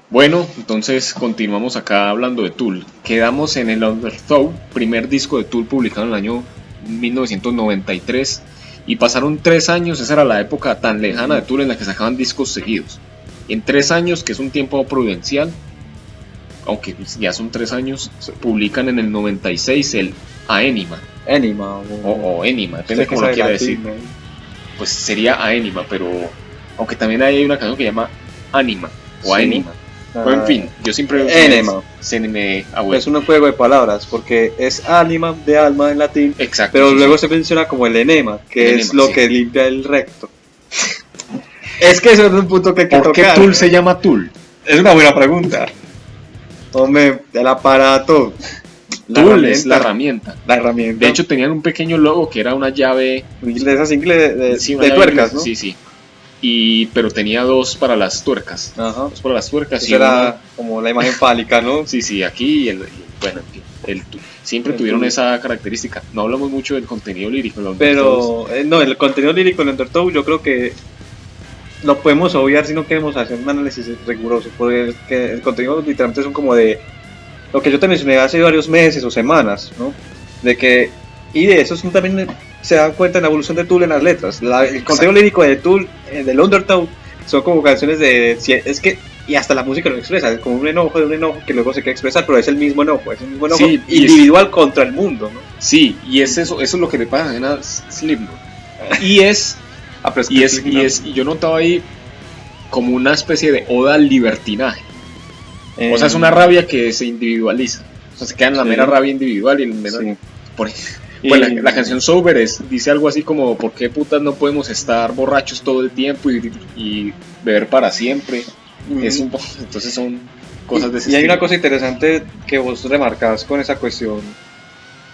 Bueno, entonces continuamos acá hablando de Tool. Quedamos en el Undertow, primer disco de Tool publicado en el año 1993. Y pasaron 3 años, esa era la época tan lejana de Tool en la que sacaban discos seguidos. En 3 años, que es un tiempo prudencial, aunque ya son 3 años, se publican en el 96 el Aenima. Enima O Enima, depende de usted que cómo lo sabe quiera latín, decir. ¿no? Pues sería Aenima, pero aunque también hay una canción que se llama Anima o Sí. Aenima. Pero en fin, yo siempre Enema. se me ha vuelto. Es un juego de palabras, porque es anima de alma en latín, Exacto. pero sí, luego sí. se menciona como el enema, que El es enema, lo sí. que limpia el recto. Es que eso es un punto que hay que ¿Por qué tocar. Tool se llama Tool? Es una buena pregunta. Hombre, el aparato. Tool es la herramienta. La herramienta. De hecho, tenían un pequeño logo que era una llave. de esas ingles Sí, una de llave tuercas, ¿no? Sí, sí. Pero tenía dos para las tuercas. Ajá. Dos para las tuercas. Eso era como la imagen fálica, ¿no? Sí, sí, aquí bueno, en fin, siempre El tuvieron Tool. esa característica. No hablamos mucho del contenido lírico. Pero, no, el contenido lírico en Undertow yo creo que lo podemos obviar si no queremos hacer un análisis riguroso, porque el contenido literalmente son como de lo que yo te mencioné hace varios meses o semanas, ¿no? Y de eso también se dan cuenta en la evolución de Tool en las letras. El contenido lírico de Tool, del Undertow, son como canciones y hasta la música lo expresa, es como un enojo que luego se quiere expresar, pero es el mismo enojo Sí, individual contra el mundo, ¿no? Sí, y es eso es lo que le pasa a Slipknot. Y yo notaba ahí como una especie de oda al libertinaje. O sea, es una rabia que se individualiza. O sea, se queda en la Sí. mera rabia individual y el mero... Sí. Pues la canción Sober dice algo así como: ¿por qué putas no podemos estar borrachos todo el tiempo y beber para siempre? Es un poco, entonces son cosas de ese Y hay estilo. una cosa interesante que vos remarcás con esa cuestión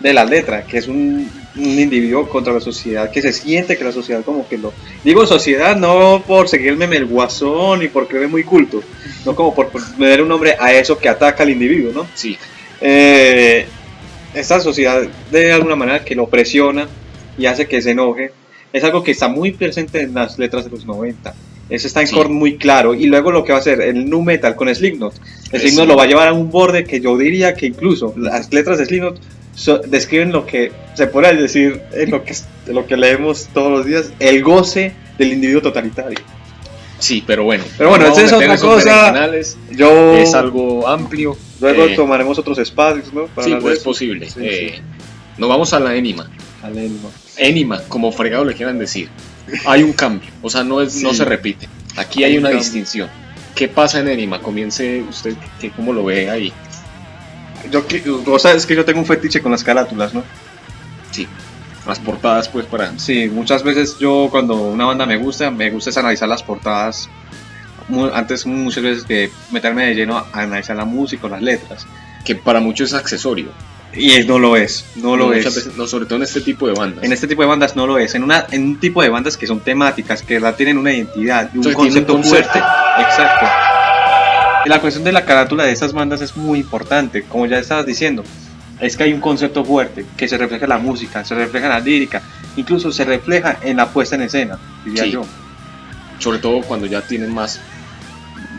de la letra, que es un individuo contra la sociedad, que se siente que la sociedad como que lo... Digo sociedad no por seguir el meme del guasón y por creerme muy culto, no como por poner un nombre a eso que ataca al individuo, ¿no? Sí, Esta sociedad de alguna manera que lo presiona y hace que se enoje, es algo que está muy presente en las letras de los 90. Eso está en Sí. Korn muy claro. Y luego lo que va a hacer el nu metal con Slipknot. Slipknot Eso. lo va a llevar a un borde que yo diría que incluso las letras de Slipknot describen lo que se puede decir en lo que leemos todos los días, el goce del individuo totalitario. sí, pero bueno. Pero bueno, no esa es vamos a otra meter esos cosa. berenjenales. Yo Es algo amplio. luego eh, tomaremos otros espacios, ¿no? Para Sí, hablar de pues es eso. posible. Sí, sí. Nos vamos a la Enima. Al Enema. Enima, como fregado le quieran decir. Hay un cambio, o sea, no Sí. se repite. Aquí Hay hay un una cambio. distinción. ¿Qué pasa en Enima? Comience usted, ¿cómo lo ve ahí? Vos sabes que yo tengo un fetiche con las carátulas, ¿no? Sí, las portadas, pues, para... Sí, muchas veces yo cuando una banda me gusta es analizar las portadas. Antes muchas veces que meterme de lleno a analizar la música o las letras. Que para muchos es accesorio. Y no lo es, no lo Muchas es. veces, no, sobre todo en este tipo de bandas. En este tipo de bandas no lo es. En un tipo de bandas que son temáticas, que tienen una identidad y un Entonces, tiene un concepto concepto. fuerte. Exacto. Y la cuestión de la carátula de esas bandas es muy importante, como ya estabas diciendo. Es que hay un concepto fuerte que se refleja en la música, se refleja en la lírica, incluso se refleja en la puesta en escena, diría Sí. yo. Sobre todo cuando ya tienen más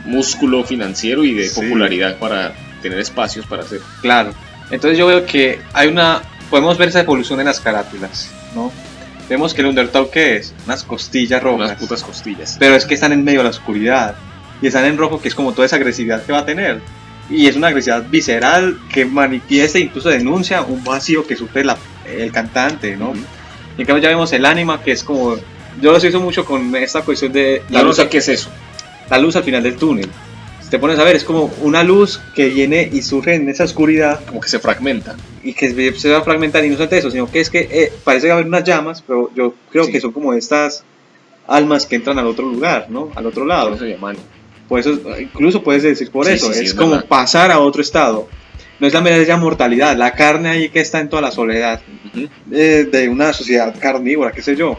músculo financiero y de Sí. popularidad para tener espacios para hacer. Claro. Entonces yo veo que podemos ver esa evolución en las carátulas, ¿no? Vemos que el Undertow, ¿qué es? Unas costillas rojas. Unas putas costillas. Pero es que están en medio de la oscuridad. Y están en rojo, que es como toda esa agresividad que va a tener. Y es una agresividad visceral que manifiesta e incluso denuncia un vacío que sufre el cantante, ¿no? Ujú. Y en cambio ya vemos el ánima, que es como... Yo lo hizo mucho con esta cuestión de Yo no sé qué es eso. la luz al final del túnel. Si te pones a ver, es como una luz que viene y surge en esa oscuridad Como que se fragmenta. y que se va a fragmentar, y no solamente eso, sino que es que parece haber unas llamas, pero yo creo Sí. que son como estas almas que entran al otro lugar, ¿no? Al otro lado. Por eso se llaman. Por eso, incluso puedes decir por Sí, eso, sí, sí, es es como verdad. pasar a otro estado. No es la media mortalidad, la carne ahí que está en toda la soledad Ujú. de una sociedad carnívora, qué sé yo,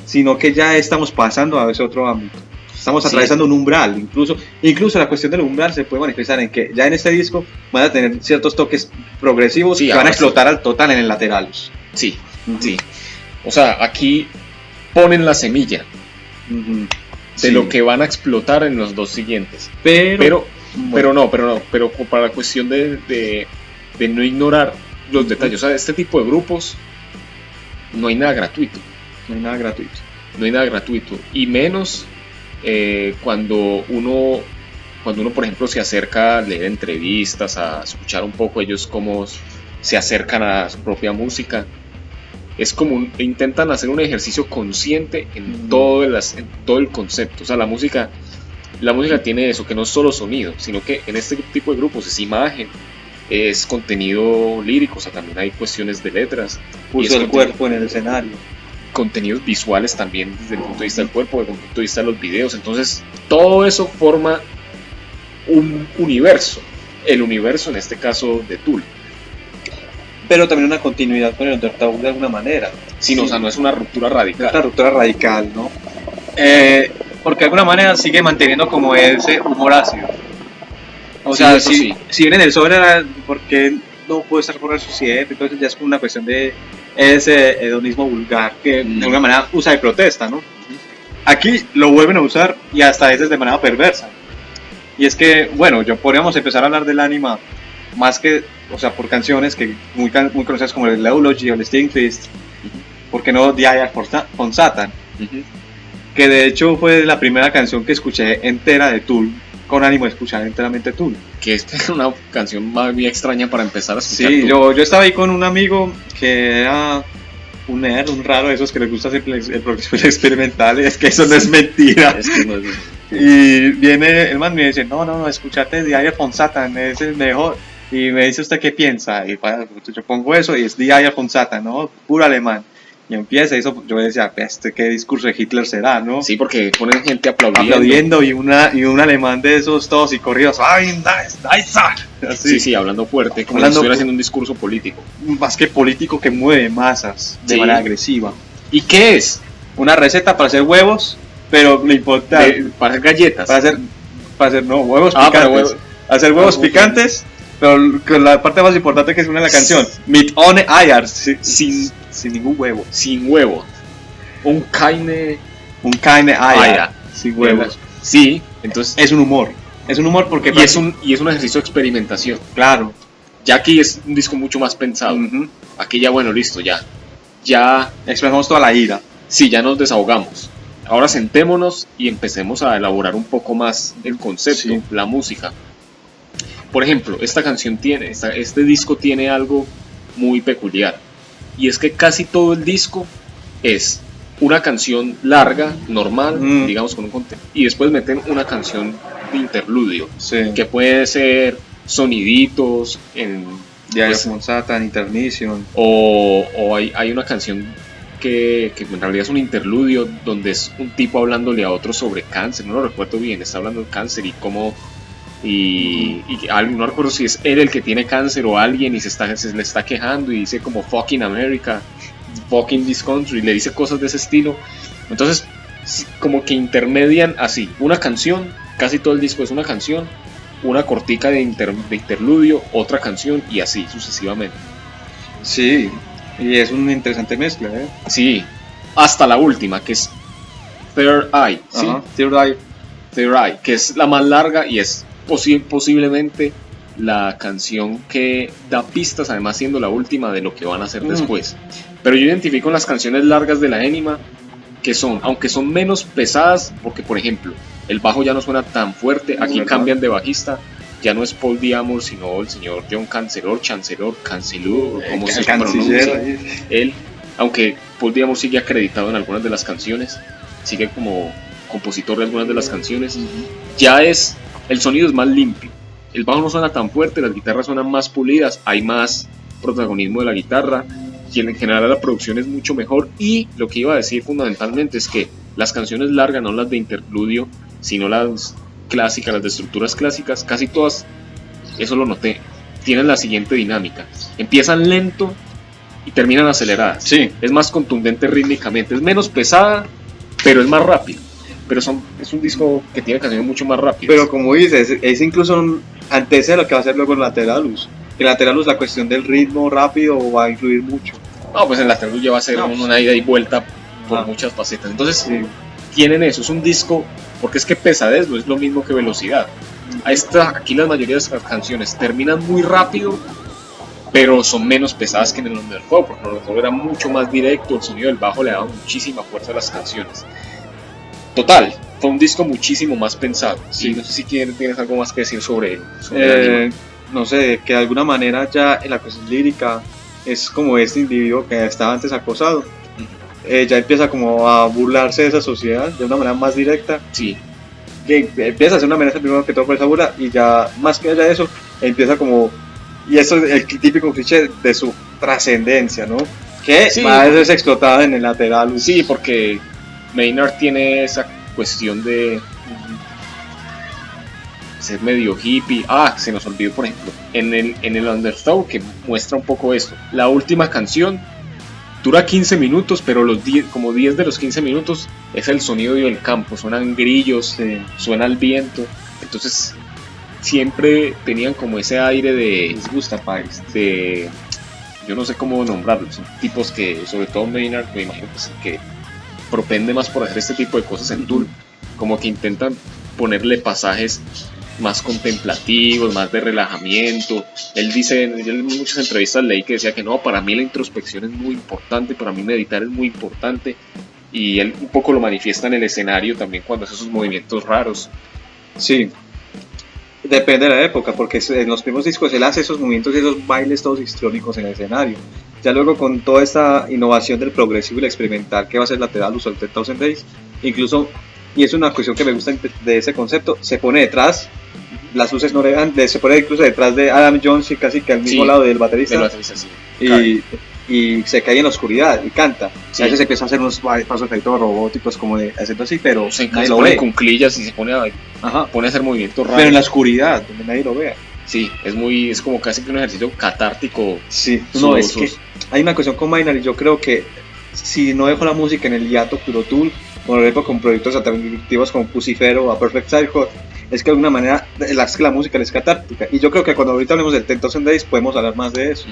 sino que ya estamos pasando a ese otro ámbito. Estamos Sí. atravesando un umbral, incluso la cuestión del umbral se puede manifestar en que ya en este disco van a tener ciertos toques progresivos Sí, que van a ahora explotar al total en el laterales. Sí, sí. O sea, aquí ponen la semilla de Sí. lo que van a explotar en los dos siguientes. Pero, Pero Bueno, pero para la cuestión de no ignorar los detalles, o sea, este tipo de grupos no hay nada gratuito. no hay nada gratuito. No hay nada gratuito, y menos cuando uno, por ejemplo, se acerca a leer entrevistas, a escuchar un poco ellos cómo se acercan a su propia música. Es como intentan hacer un ejercicio consciente en todo el concepto. O sea, la música tiene eso, que no es solo sonido, sino que en este tipo de grupos es imagen, es contenido lírico, o sea, también hay cuestiones de letras. Puso el cuerpo en el escenario. Contenidos visuales también desde el punto de vista del cuerpo, desde el punto de vista de los videos. Entonces, todo eso forma un universo. El universo, en este caso, de Tool. Pero también una continuidad con el Undertow de alguna manera. Sí, no, o sea, no es una ruptura radical. Una ruptura radical, ¿no? Porque de alguna manera sigue manteniendo como ese humor ácido. O sea, si bien en el sobre era porque no puede estar por el sociedad, entonces ya es como una cuestión de ese hedonismo vulgar que de alguna manera usa de protesta, ¿no? Aquí lo vuelven a usar y hasta a veces de manera perversa. Y es que, bueno, podríamos empezar a hablar del Anima más que, o sea, por canciones que muy conocidas como el Eulogy o el Stinkfist, ¿por qué no The Eye for Satan? Que de hecho fue la primera canción que escuché entera de Tool, con ánimo de escuchar enteramente Tool. Que es una canción más bien extraña para empezar a escuchar. Sí, yo estaba ahí con un amigo que era un nerd, un raro, esos que les gusta hacer el progresivo experimental, es que eso no es mentira. Es que no es... Y viene el man y me dice, no, escúchate The Eye for Satan, es el mejor. Y me dice, ¿usted qué piensa? Y bueno, yo pongo eso y es The Eye for Satan, ¿no? Puro alemán. Y empieza eso, yo decía, ¿qué discurso de Hitler será, no? Sí, porque ponen gente aplaudiendo y un alemán de esos todos y corridos, ¡ay, nice! Sí, hablando fuerte, como si estuviera haciendo un discurso político. Más que político, que mueve masas de manera agresiva. ¿Y qué es? Una receta para hacer huevos, pero lo importante... Para hacer galletas. Para hacer huevos picantes. Hacer huevos picantes, pero la parte más importante que es una de la canción, Mit ohne Eier, sin ningún huevo. Sin huevo. Un keine Eier. Sin huevos. Sí, entonces... Es un humor porque... Y es un ejercicio de experimentación. Claro. Ya aquí es un disco mucho más pensado. Aquí ya, bueno, listo, ya expresamos toda la ira. Sí, ya nos desahogamos. Ahora sentémonos y empecemos a elaborar un poco más el concepto, la música. Por ejemplo, este disco tiene algo muy peculiar. Y es que casi todo el disco es una canción larga, normal, digamos con un contenido, y después meten una canción de interludio, que puede ser soniditos en Diario como Satan, Intermission, o hay una canción que en realidad es un interludio donde es un tipo hablándole a otro sobre cáncer, no lo recuerdo bien, está hablando de cáncer y cómo y no recuerdo si es él el que tiene cáncer o alguien y se le está quejando y dice como fucking America, fucking this country, le dice cosas de ese estilo. Entonces como que intermedian así, una canción, casi todo el disco es una canción, una cortica de interludio, otra canción y así sucesivamente. Sí, y es una interesante mezcla, Sí, hasta la última, que es Third Eye, ¿sí? Third Eye, que es la más larga y es posiblemente la canción que da pistas, además siendo la última de lo que van a hacer después. Pero yo identifico las canciones largas de la Anima, que son, aunque son menos pesadas, porque por ejemplo, el bajo ya no suena tan fuerte, aquí cambian de bajista, ya no es Paul Diamond, sino el señor John Cancelor, como se pronuncia, él, aunque Paul Diamond sigue acreditado en algunas de las canciones, sigue como compositor de algunas de las canciones, el sonido es más limpio, el bajo no suena tan fuerte, las guitarras suenan más pulidas, hay más protagonismo de la guitarra, y en general la producción es mucho mejor. Y lo que iba a decir fundamentalmente es que las canciones largas, no las de interludio, sino las clásicas, las de estructuras clásicas, casi todas, eso lo noté, tienen la siguiente dinámica: empiezan lento y terminan aceleradas. Es más contundente rítmicamente, es menos pesada, pero es más rápido. Pero es un disco que tiene canciones mucho más rápidas. Pero como dices, es incluso antes de lo que va a hacer luego el Lateralus. El Lateralus, la cuestión del ritmo rápido va a influir mucho. No, pues el Lateralus ya va a ser una ida y vuelta por muchas facetas. Entonces, tienen eso, es un disco, porque es que pesadez no es lo mismo que velocidad. Aquí la mayoría de las canciones terminan muy rápido, pero son menos pesadas que en el Undertow, porque en el Undertow era mucho más directo, el sonido del bajo le daba muchísima fuerza a las canciones. Total, fue un disco muchísimo más pensado. Sí, no sé si tienes algo más que decir sobre Anima. No sé, que de alguna manera ya en la cuestión lírica es como este individuo que estaba antes acosado. Ya empieza como a burlarse de esa sociedad de una manera más directa. Sí. Que empieza a hacer una amenaza primero que todo por esa burla, y ya más que allá de eso empieza como, y eso es el típico cliché de su trascendencia, ¿no? Que sí, a veces es explotada en el lateral. Sí, porque Maynard tiene esa cuestión de ser medio hippie. Se nos olvidó, por ejemplo, en el Undertow, que muestra un poco esto. La última canción dura 15 minutos, pero como 10 de los 15 minutos es el sonido del campo, suenan grillos, suena el viento, entonces siempre tenían como ese aire de yo no sé cómo nombrarlos, son tipos que, sobre todo Maynard, me imagino que propende más por hacer este tipo de cosas en Tool, como que intentan ponerle pasajes más contemplativos, más de relajamiento. Él dice, en muchas entrevistas leí que decía que no, para mí la introspección es muy importante, para mí meditar es muy importante, y él un poco lo manifiesta en el escenario también cuando hace esos movimientos raros. Sí, depende de la época, porque en los primeros discos él hace esos movimientos y esos bailes todos histriónicos en el escenario. Ya luego, con toda esta innovación del progresivo y el experimental que va a ser Lateralus o el 10,000 Days, incluso, y es una cuestión que me gusta de ese concepto, se pone detrás, las luces no le dan, se pone incluso detrás de Adam Jones y casi que al mismo lado del baterista, y se cae en la oscuridad y canta. A veces empieza a hacer unos pasos ahí todos robóticos, como de haciendo así, pero se pone con clillas y se pone a hacer movimientos raros. Pero en la oscuridad, donde nadie lo vea. Sí, es como casi que un ejercicio catártico. Sí, no, es que hay una cuestión con Maynard, y yo creo que si no dejo la música en el hiato puro Tool, por ejemplo con proyectos alternativos como Pussyfero o A Perfect Childhood, es que de alguna manera la música es catártica, y yo creo que cuando ahorita hablemos del 10,000 Days podemos hablar más de eso.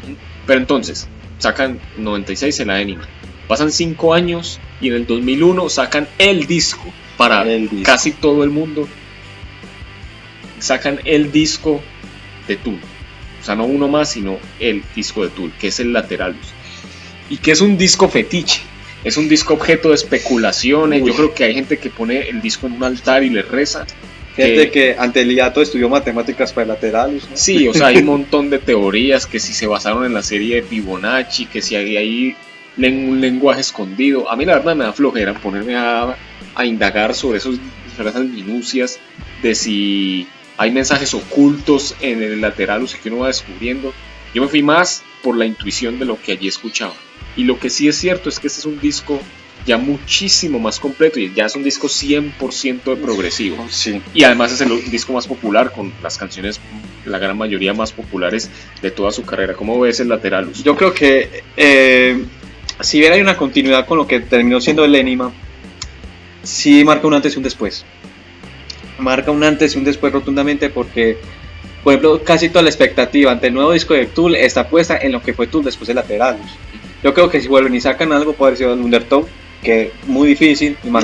Pero entonces, sacan 96 en la Anima, pasan 5 años y en el 2001 sacan el disco para casi todo el mundo, sacan el disco de Tool, o sea, no uno más, sino el disco de Tool, que es el Lateralus, y que es un disco fetiche, es un disco objeto de especulaciones. Yo creo que hay gente que pone el disco en un altar y le reza. Gente que ante el hiato estudió matemáticas para el Lateralus, ¿no? Sí, o sea, hay un montón de teorías, que si se basaron en la serie de Fibonacci, que si hay ahí un lenguaje escondido. A mí la verdad me da flojera ponerme a indagar sobre esas minucias de si hay mensajes ocultos en el Lateralus que uno va descubriendo. Yo me fui más por la intuición de lo que allí escuchaba. Y lo que sí es cierto es que este es un disco ya muchísimo más completo, y ya es un disco 100% de progresivo. Sí. Y además es el disco más popular, con las canciones, la gran mayoría más populares de toda su carrera. ¿Cómo ves el Lateralus? Yo creo que si bien hay una continuidad con lo que terminó siendo el Anima, sí marca un antes y un después. Marca un antes y un después rotundamente, porque, por ejemplo, casi toda la expectativa ante el nuevo disco de Tool está puesta en lo que fue Tool después de Lateralus. Yo creo que si vuelven y sacan algo, puede ser el Undertow, que es muy difícil, y más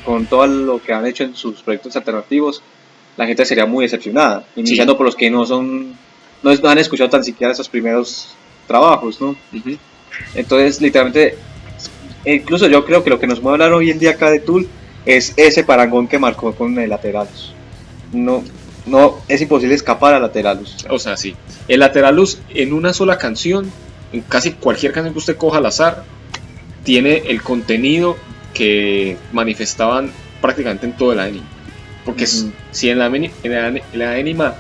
con todo lo que han hecho en sus proyectos alternativos, la gente sería muy decepcionada, iniciando por los que no han escuchado tan siquiera esos primeros trabajos, ¿no? Uh-huh. Entonces, literalmente, incluso yo creo que lo que nos mueve hablar hoy en día acá de Tool es ese parangón que marcó con el Lateralus. No, es imposible escapar a Lateralus. O sea, sí. El Lateralus, en una sola canción, en casi cualquier canción que usted coja al azar, tiene el contenido que manifestaban prácticamente en todo el anime. Porque si en la Anima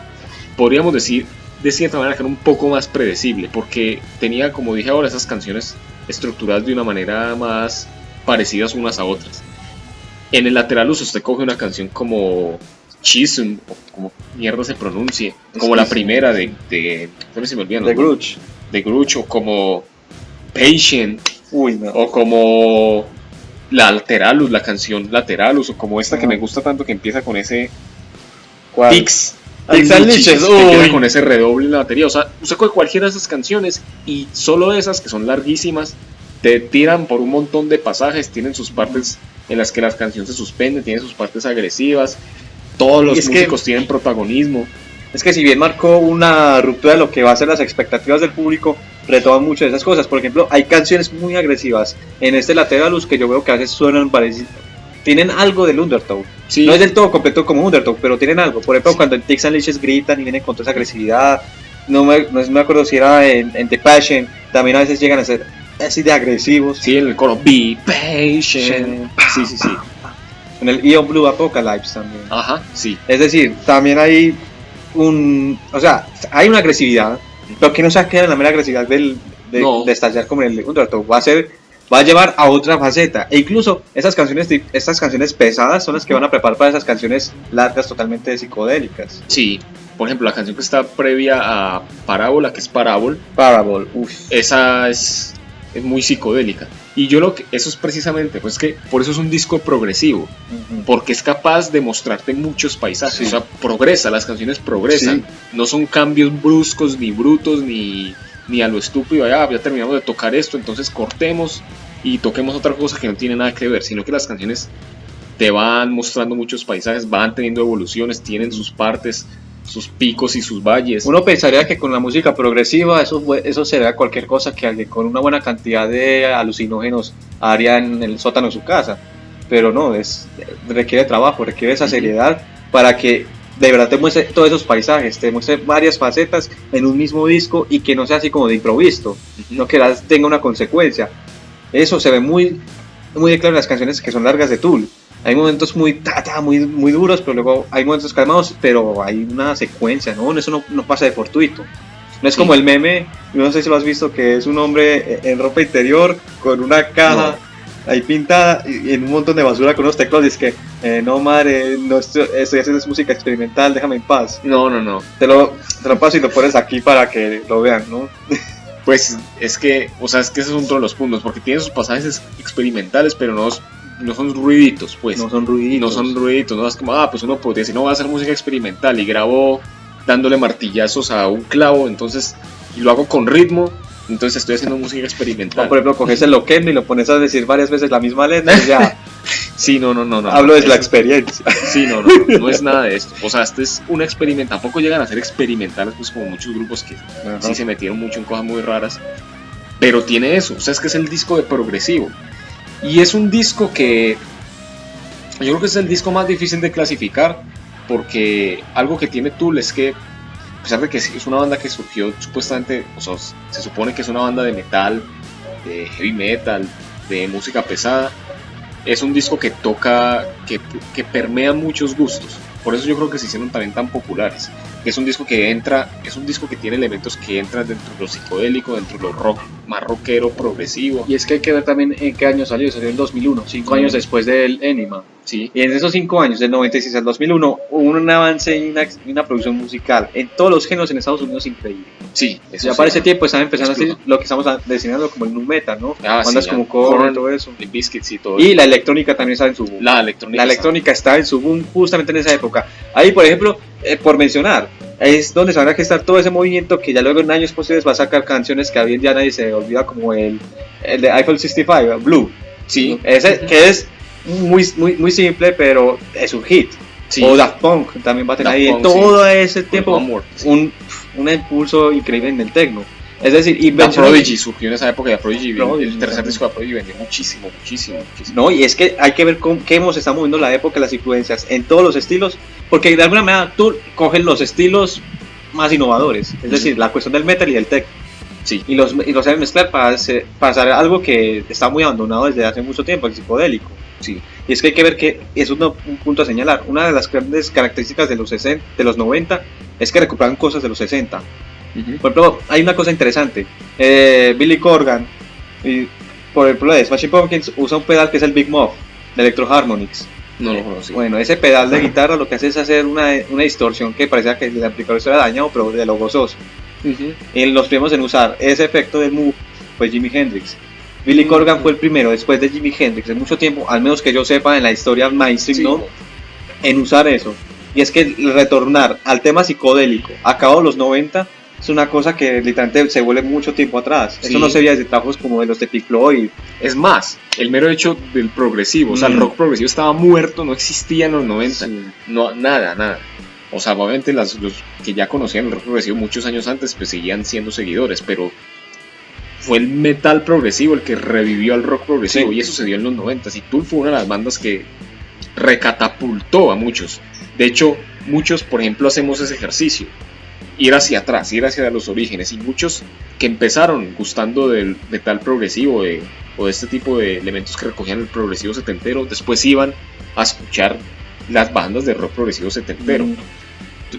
podríamos decir de cierta manera que era un poco más predecible, porque tenía, como dije ahora, esas canciones estructuradas de una manera más parecidas unas a otras. En el Lateralus usted coge una canción como Chisum, o como mierda se pronuncie, como la primera de se me olvidan, de Grudge, o como Patient, o como Lateralus, la canción Lateralus, o como esta que me gusta tanto, que empieza con ese Pix con ese redoble en la batería. O sea, usted coge cualquiera de esas canciones y solo esas, que son larguísimas, te tiran por un montón de pasajes, tienen sus partes en las que la canción se suspende, tiene sus partes agresivas, Todos los es músicos tienen protagonismo. Es que si bien marcó una ruptura de lo que va a ser las expectativas del público, retoman mucho de esas cosas. Por ejemplo, hay canciones muy agresivas en este Lateralus que yo veo que a veces suenan parecidas. Tienen algo del Undertow. Sí. No es del todo completo como Undertow, pero tienen algo. Por ejemplo, cuando en Tix and Leashes gritan y vienen con toda esa agresividad. No me acuerdo si era en The Passion. También a veces llegan a ser así de agresivos. Sí, en el coro, be patient. Sí. En el Eon Blue Apocalypse también. Ajá, sí. Es decir, también hay hay una agresividad, pero que no se queda en la mera agresividad de estallar como en el Undertow. Va a llevar a otra faceta. E incluso estas canciones pesadas son las que van a preparar para esas canciones largas totalmente psicodélicas. Sí, por ejemplo, la canción que está previa a Parábola, que es Parable, esa es muy psicodélica. Y eso es precisamente, pues que por eso es un disco progresivo, porque es capaz de mostrarte muchos paisajes, o sea, progresa, las canciones progresan, no son cambios bruscos, ni brutos, ni a lo estúpido, ya terminamos de tocar esto, entonces cortemos y toquemos otra cosa que no tiene nada que ver, sino que las canciones te van mostrando muchos paisajes, van teniendo evoluciones, tienen sus partes, sus picos y sus valles. Uno pensaría que con la música progresiva eso sería cualquier cosa que alguien con una buena cantidad de alucinógenos haría en el sótano de su casa, pero no, requiere trabajo, requiere esa seriedad para que de verdad te muestre todos esos paisajes, te muestre varias facetas en un mismo disco y que no sea así como de improviso, no que tenga una consecuencia. Eso se ve muy, muy claro en las canciones que son largas de Tool. Hay momentos muy duros, pero luego hay momentos calmados, pero hay una secuencia, ¿no? Eso no pasa de fortuito. No es como el meme, no sé si lo has visto, que es un hombre en ropa interior con una caja ahí pintada y en un montón de basura con unos teclados y es que no madre, no estoy haciendo música experimental, déjame en paz. No. Te lo paso y lo pones aquí para que lo vean, ¿no? Pues es que ese es uno de los puntos, porque tiene sus pasajes experimentales, pero no son ruiditos, pues. No son ruiditos, no es como, pues uno podría decir, no, voy a hacer música experimental y grabo dándole martillazos a un clavo, entonces, y lo hago con ritmo, entonces estoy haciendo música experimental. O por ejemplo, coges el loquendo y lo pones a decir varias veces la misma letra y ya. Sí, no. Hablo desde la experiencia. Sí, no es nada de esto. O sea, este es un experimento. Tampoco llegan a ser experimentales, pues como muchos grupos que sí se metieron mucho en cosas muy raras. Pero tiene eso. O sea, es que es el disco de progresivo. Y es un disco que yo creo que es el disco más difícil de clasificar. Porque algo que tiene Tool es que, a pesar de que es una banda que surgió supuestamente, o sea, se supone que es una banda de metal, de heavy metal, de música pesada, es un disco que que permea muchos gustos. Por eso yo creo que se hicieron también tan populares. Es un disco que tiene elementos que entran dentro de lo psicodélico, dentro de lo rock, más rockero, progresivo. Y es que hay que ver también en qué año salió en 2001, 5 años después del Enema. Sí. Y en esos 5 años, del 96 al 2001, hubo un avance y una producción musical en todos los géneros en Estados Unidos increíble. Sí, eso ya para ese tiempo estaban empezando a hacer lo que estamos designando como el nu metal, ¿no? Bandas como Korn y todo eso. Limp Bizkit y todo. Y la electrónica también estaba en su boom. La electrónica estaba en su boom justamente en esa época. Ahí, por ejemplo, por mencionar, es donde se van a gestar todo ese movimiento que ya luego en años posteriores va a sacar canciones que a bien ya nadie se olvida, como el de Eiffel 65, Blue. Sí. Ese que es muy simple, pero es un hit. Sí. O Daft Punk también va a tener ahí en todo ese tiempo un impulso increíble en el techno. Es decir, Prodigy surgió en esa época. El tercer disco de Prodigy vendió muchísimo. No, y es que hay que ver cómo se está moviendo la época, las influencias en todos los estilos, porque de alguna manera tú coges los estilos más innovadores, es decir, la cuestión del metal y del techno. Sí. Y los saben mezclar para hacer algo que está muy abandonado desde hace mucho tiempo, el psicodélico. Sí. Y es que hay que ver que es un punto a señalar. Una de las grandes características de los 90 es que recuperaban cosas de los 60. Por ejemplo, hay una cosa interesante. Billy Corgan, por ejemplo, de Smashing Pumpkins, usa un pedal que es el Big Muff de Electro Harmonix. No lo conocí. Bueno, ese pedal de guitarra lo que hace es hacer una distorsión que parecía que el amplificador estaba dañado, pero de lo gozoso. Y los primeros en usar ese efecto del Move fue Jimi Hendrix. Billy Corgan fue el primero, después de Jimi Hendrix, en mucho tiempo, al menos que yo sepa en la historia mainstream, ¿no? En usar eso. Y es que retornar al tema psicodélico, acabado los 90, es una cosa que literalmente se vuelve mucho tiempo atrás. Sí. Eso no se veía desde trabajos como de los de Pink Floyd. Es más, el mero hecho del progresivo, o sea, el rock progresivo estaba muerto, no existía en los 90, Sí. no, nada. O sea, obviamente los que ya conocían el rock progresivo muchos años antes, pues seguían siendo seguidores, pero fue el metal progresivo el que revivió al rock progresivo, Sí. y eso se dio en los 90, y Tool fue una de las bandas que recatapultó a muchos. De hecho, muchos, por ejemplo, hacemos ese ejercicio, ir hacia atrás, ir hacia los orígenes, y muchos que empezaron gustando del metal progresivo o de este tipo de elementos que recogían el progresivo setentero, después iban a escuchar las bandas de rock progresivo setentero.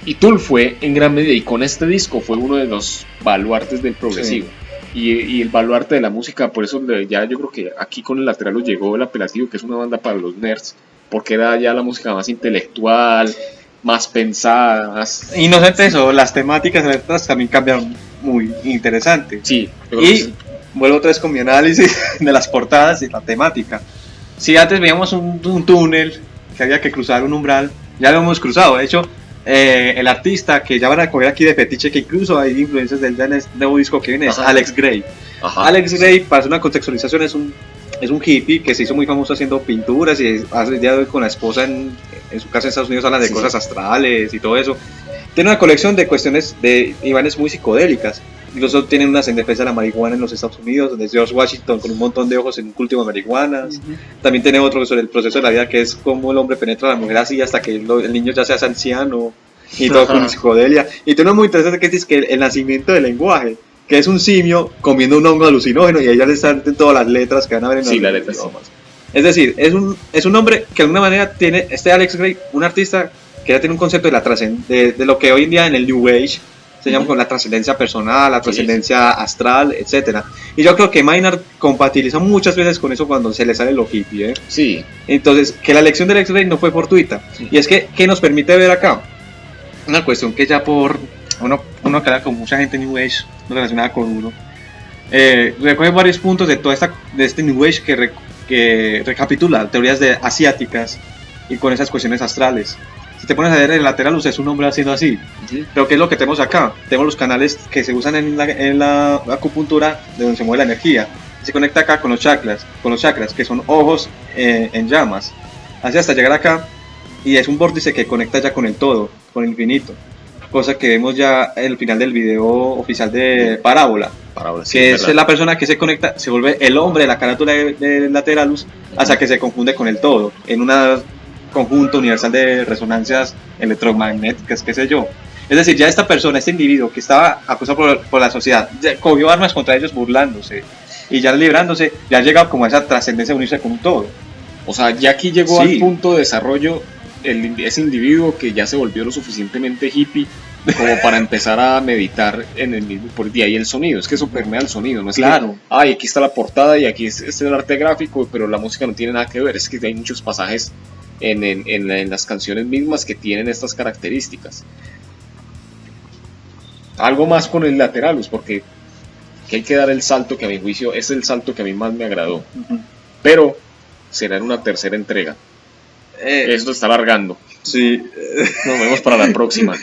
Y Tool fue en gran medida, y con este disco fue uno de los baluartes del progresivo. Y el baluarte de la música, por eso ya yo creo que aquí con el Lateralus llegó el apelativo, que es una banda para los nerds, porque era ya la música más intelectual, más pensada, más... Y no solamente eso, las temáticas de las letras también cambian muy interesante. Sí, yo creo que Y sí. vuelvo otra vez con mi análisis de las portadas y la temática. Si antes veíamos un túnel que había que cruzar un umbral, ya lo hemos cruzado. De hecho, el artista que ya van a coger aquí de fetiche, que incluso hay influencias del nuevo disco que viene, es Ajá. Alex Gray. Ajá. Alex Gray, para hacer una contextualización, es un hippie que se hizo muy famoso haciendo pinturas y hace el día de hoy con la esposa en su casa en Estados Unidos habla de Sí, cosas sí. astrales y todo eso. Tiene una colección de cuestiones de imanes muy psicodélicas. Incluso tienen unas en defensa de la marihuana en los Estados Unidos, donde es George Washington con un montón de ojos en un cultivo de marihuanas. También tiene otro sobre el proceso de la vida, que es cómo el hombre penetra a la mujer así hasta que el niño ya se hace anciano y todo con psicodelia. Y tiene uno muy interesante que dice que el nacimiento del lenguaje, que es un simio comiendo un hongo alucinógeno y ahí ya le están todas las letras que van a ver en Sí, los las letras, idiomas. Es decir, es un hombre que de alguna manera tiene, este Alex Gray, un artista que ya tiene un concepto de la de lo que hoy en día en el New Age se llama con la trascendencia personal, la trascendencia astral, etcétera. Y yo creo que Maynard compatibiliza muchas veces con eso cuando se le sale lo hippie, ¿eh? Sí, Entonces, que la elección del X-Ray no fue fortuita. Sí. Y es que, ¿qué nos permite ver acá? Una cuestión que ya por uno que habla con mucha gente New Age, no relacionada con uno, recoge varios puntos de toda de este New Age que recapitula teorías asiáticas y con esas cuestiones astrales. Si te pones a ver el Lateralus, es un hombre haciendo así. Pero ¿qué es lo que tenemos acá? Tenemos los canales que se usan en la acupuntura, de donde se mueve la energía. Se conecta acá con los chakras, que son ojos en llamas. Así hasta llegar acá, y es un vórtice que conecta ya con el todo, con el infinito. Cosa que vemos ya en el final del video oficial de Parábola. sí, Que es es verdad. la persona que se conecta, se vuelve el hombre de la carátula de Lateralus, hasta que se confunde con el todo, en un conjunto universal de resonancias electromagnéticas, qué sé yo. Es decir, ya esta persona, este individuo que estaba acusado por la sociedad, ya cogió armas contra ellos burlándose, y ya librándose, ya ha llegado como a esa trascendencia de unirse con un todo. O sea, ya aquí llegó Sí. al punto de desarrollo ese individuo que ya se volvió lo suficientemente hippie como para empezar a meditar en el mismo, por día. Y el sonido, es que eso permea el sonido, no es Claro. que, ay, aquí está la portada y aquí es el arte gráfico, pero la música no tiene nada que ver, es que hay muchos pasajes en las canciones mismas que tienen estas características. Algo más con el Lateralus, porque que hay que dar el salto que a mi juicio es el salto que a mí más me agradó, pero será en una tercera entrega. Esto está alargando. Sí. Nos vemos para la próxima.